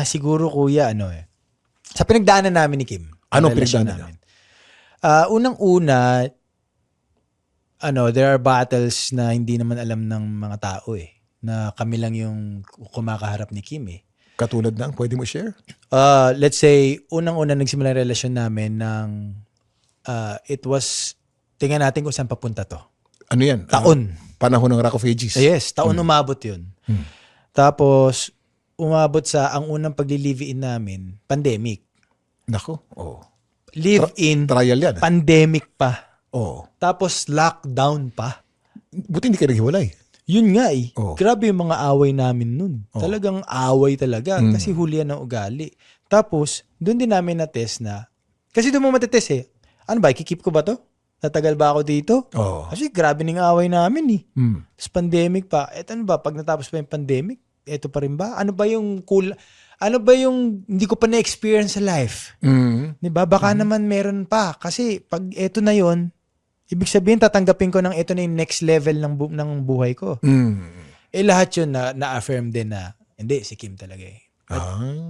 Siguro kuya, sa pinagdaanan namin ni Kim. Anong relasyon pinagdaanan namin. Unang-una, there are battles na hindi naman alam ng mga tao na kami lang yung kumakaharap ni Kim Katulad ng, pwede mo share? Let's say, unang-una nagsimula yung relasyon namin ng it was, tingnan natin kung saan papunta to. Ano yan? Taon. Panahon ng Rock of Ages. Yes, taon umabot yun. Tapos, umabot sa ang unang pagli-live-in namin, pandemic. Nako, oh. Live-in, Trial yan. pandemic pa. Oh. Tapos, lockdown pa. Buti hindi kayo naghiwalay. Yun nga Oh. Grabe yung mga away namin nun. Talagang away talaga. Kasi huli yan ng ugali. Tapos, doon din namin na-test na, kasi doon mo matetest ano ba, ikikip ko ba to? Tatagal ba ako dito? Oh. Kasi grabe ng away namin Mm. Tapos pandemic pa. Ano ba, pag natapos pa yung pandemic, eto pa rin ba? Ano ba yung cool? Ano ba yung hindi ko pa na-experience sa life? Mm. Diba? Baka naman meron pa. Kasi pag eto na yon, ibig sabihin tatanggapin ko ng eto na yung next level ng buhay ko. Mm. Lahat yun na-affirm din na hindi, si Kim talaga Ah.